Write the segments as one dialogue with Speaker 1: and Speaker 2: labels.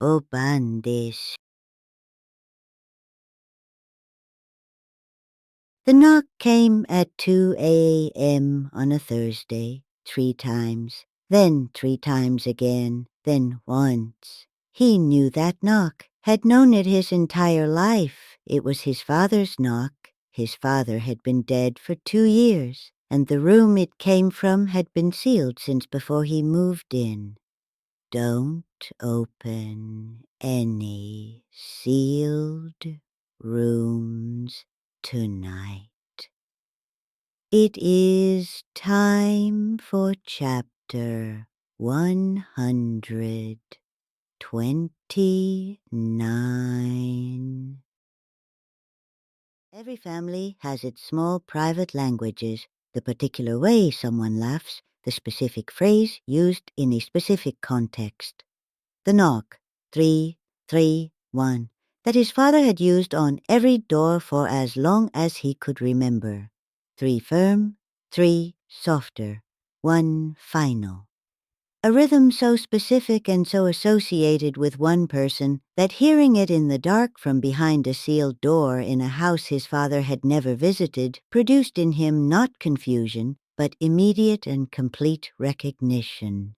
Speaker 1: obandesu. The knock came at 2 a.m. on a Thursday, 3 times, then 3 times again, then once. He knew that knock, had known it his entire life. It was his father's knock. His father had been dead for 2 years, and the room it came from had been sealed since before he moved in. Don't open any sealed rooms tonight. It is time for chapter 129. Every family has its small private languages, the particular way someone laughs, the specific phrase used in a specific context. The knock, 331, that his father had used on every door for as long as he could remember. 3 firm, 3 softer, 1 final. A rhythm so specific and so associated with one person that hearing it in the dark from behind a sealed door in a house his father had never visited produced in him not confusion, but immediate and complete recognition.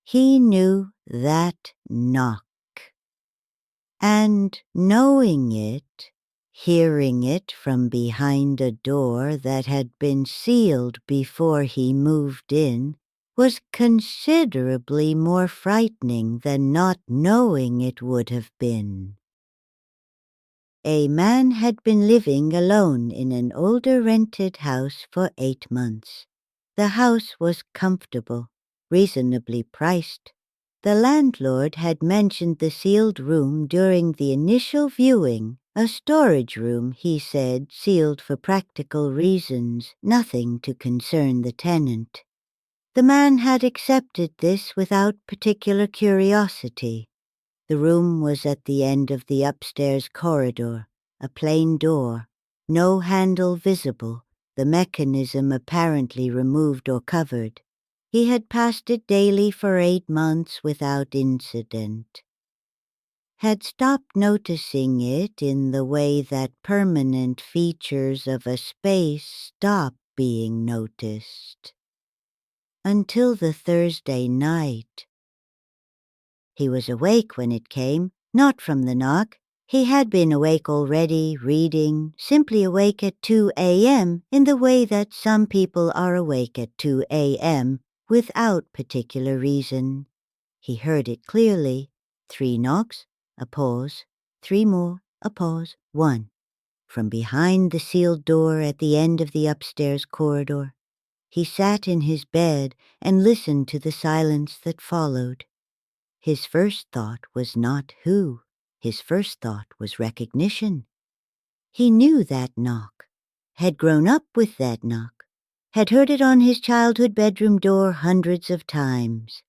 Speaker 1: He knew that knock. And knowing it, hearing it from behind a door that had been sealed before he moved in, was considerably more frightening than not knowing it would have been. A man had been living alone in an older rented house for 8 months. The house was comfortable, reasonably priced. The landlord had mentioned the sealed room during the initial viewing, a storage room, he said, sealed for practical reasons, nothing to concern the tenant. The man had accepted this without particular curiosity. The room was at the end of the upstairs corridor, a plain door, no handle visible, the mechanism apparently removed or covered. He had passed it daily for 8 months without incident. Had stopped noticing it in the way that permanent features of a space stop being noticed. Until the Thursday night. He was awake when it came, not from the knock. He had been awake already, reading, simply awake at 2 a.m. in the way that some people are awake at 2 a.m. without particular reason. He heard it clearly. 3 knocks, a pause, 3 more, a pause, 1. From behind the sealed door at the end of the upstairs corridor. He sat in his bed and listened to the silence that followed. His first thought was not who. His first thought was recognition. He knew that knock, had grown up with that knock, had heard it on his childhood bedroom door hundreds of times.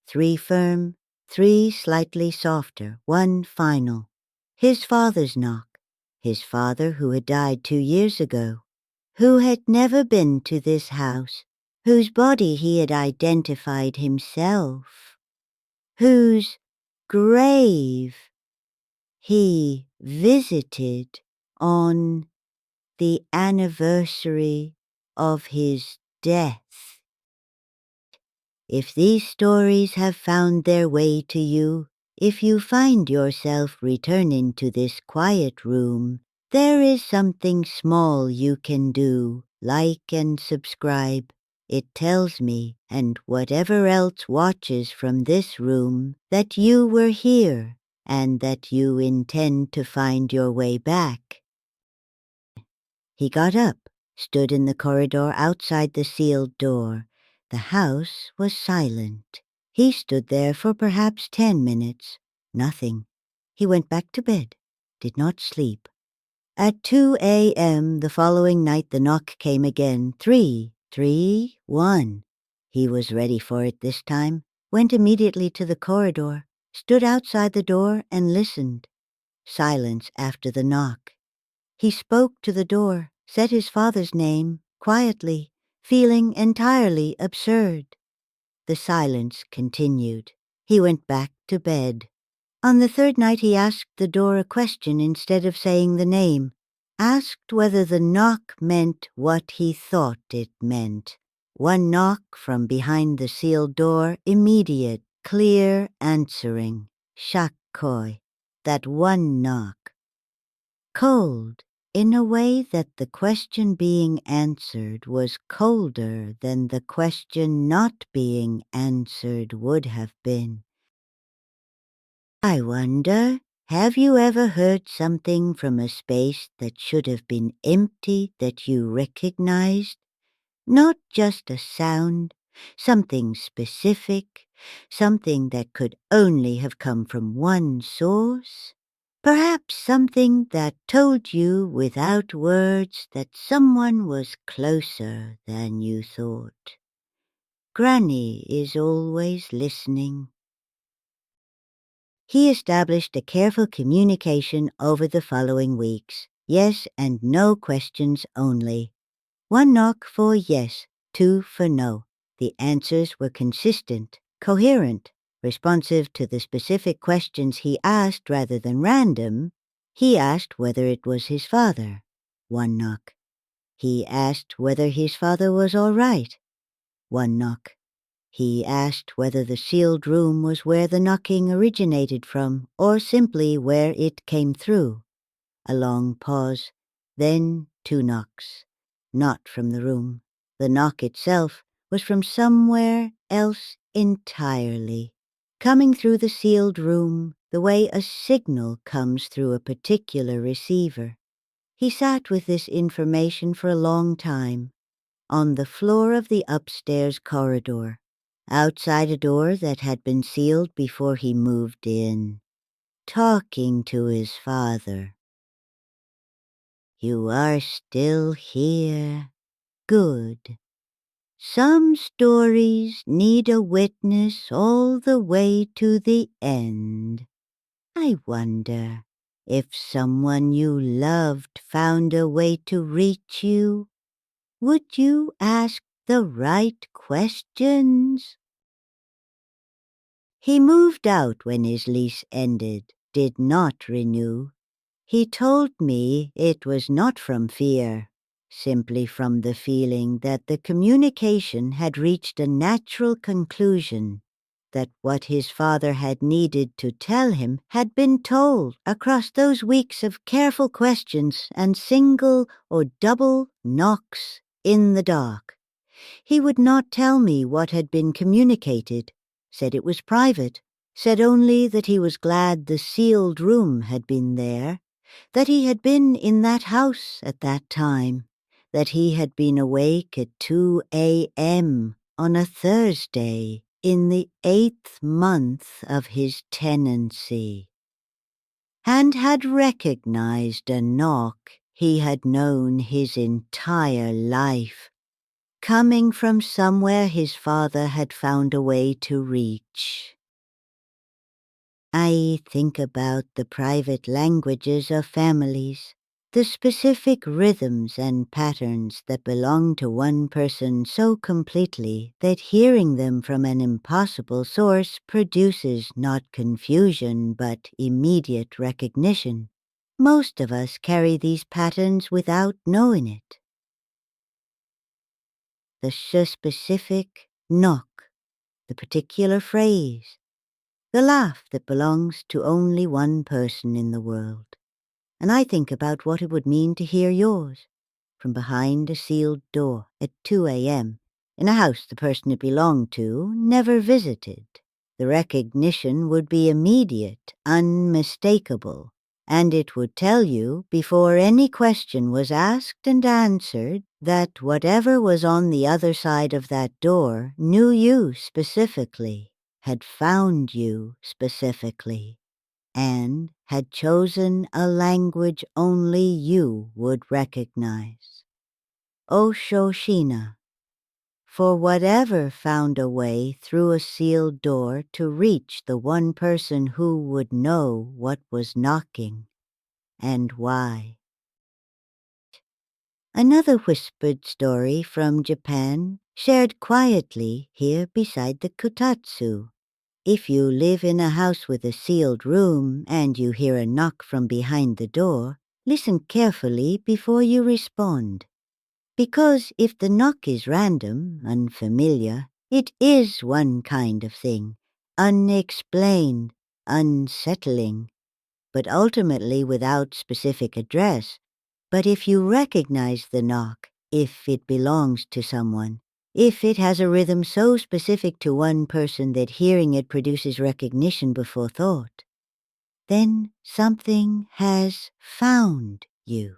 Speaker 1: 3 firm, 3 slightly softer, 1 final. His father's knock, his father who had died 2 years ago, who had never been to this house, whose body he had identified himself, whose grave he visited on the anniversary of his death. If these stories have found their way to you, if you find yourself returning to this quiet room, there is something small you can do, like and subscribe. It tells me, and whatever else watches from this room, that you were here, and that you intend to find your way back. He got up, stood in the corridor outside the sealed door. The house was silent. He stood there for perhaps 10 minutes. Nothing. He went back to bed, did not sleep. At 2 a.m. the following night the knock came again. 331. He was ready for it this time, went immediately to the corridor, stood outside the door and listened. Silence after the knock. He spoke to the door, said his father's name, quietly, feeling entirely absurd. The silence continued. He went back to bed. On the third night he asked the door a question instead of saying the name, asked whether the knock meant what he thought it meant. One knock from behind the sealed door, immediate, clear answering, shakkoi, that one knock. Cold, in a way that the question being answered was colder than the question not being answered would have been. I wonder, have you ever heard something from a space that should have been empty that you recognized? Not just a sound, something specific, something that could only have come from one source? Perhaps something that told you without words that someone was closer than you thought. Granny is always listening. He established a careful communication over the following weeks. Yes and no questions only. One knock for yes, two for no. The answers were consistent, coherent, responsive to the specific questions he asked rather than random. He asked whether it was his father. One knock. He asked whether his father was all right. One knock. He asked whether the sealed room was where the knocking originated from, or simply where it came through. A long pause, then two knocks. Not from the room. The knock itself was from somewhere else entirely, coming through the sealed room the way a signal comes through a particular receiver. He sat with this information for a long time, on the floor of the upstairs corridor, outside a door that had been sealed before he moved in, talking to his father. You are still here. Good. Some stories need a witness all the way to the end. I wonder if someone you loved found a way to reach you. Would you ask the right questions? He moved out when his lease ended, did not renew. He told me it was not from fear, simply from the feeling that the communication had reached a natural conclusion, that what his father had needed to tell him had been told across those weeks of careful questions and single or double knocks in the dark. He would not tell me what had been communicated, said it was private, said only that he was glad the sealed room had been there, that he had been in that house at that time, that he had been awake at 2 a.m. on a Thursday in the 8th month of his tenancy, and had recognized a knock he had known his entire life, coming from somewhere his father had found a way to reach. I think about the private languages of families, the specific rhythms and patterns that belong to one person so completely that hearing them from an impossible source produces not confusion but immediate recognition. Most of us carry these patterns without knowing it. The specific knock, the particular phrase, the laugh that belongs to only one person in the world. And I think about what it would mean to hear yours, from behind a sealed door at 2 a.m., in a house the person it belonged to never visited. The recognition would be immediate, unmistakable, and it would tell you, before any question was asked and answered, that whatever was on the other side of that door knew you specifically, had found you specifically, and had chosen a language only you would recognize. Oshoshina, for whatever found a way through a sealed door to reach the one person who would know what was knocking and why. Another whispered story from Japan, shared quietly here beside the kotatsu. If you live in a house with a sealed room and you hear a knock from behind the door, listen carefully before you respond. Because if the knock is random, unfamiliar, it is one kind of thing, unexplained, unsettling, but ultimately without specific address. But if you recognize the knock, if it belongs to someone, if it has a rhythm so specific to one person that hearing it produces recognition before thought, then something has found you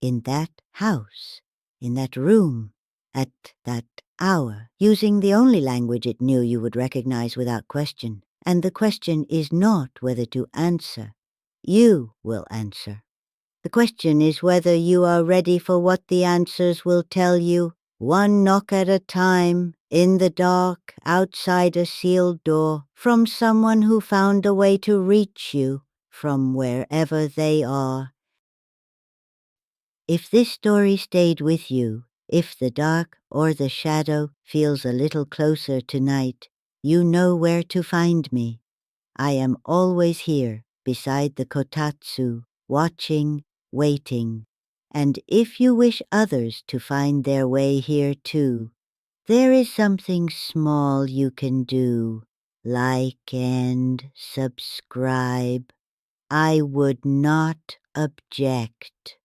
Speaker 1: in that house, in that room, at that hour, using the only language it knew you would recognize without question. And the question is not whether to answer. You will answer. The question is whether you are ready for what the answers will tell you, one knock at a time, in the dark, outside a sealed door, from someone who found a way to reach you from wherever they are. If this story stayed with you, if the dark or the shadow feels a little closer tonight, you know where to find me. I am always here, beside the kotatsu, watching, waiting. And if you wish others to find their way here too, there is something small you can do. Like and subscribe. I would not object.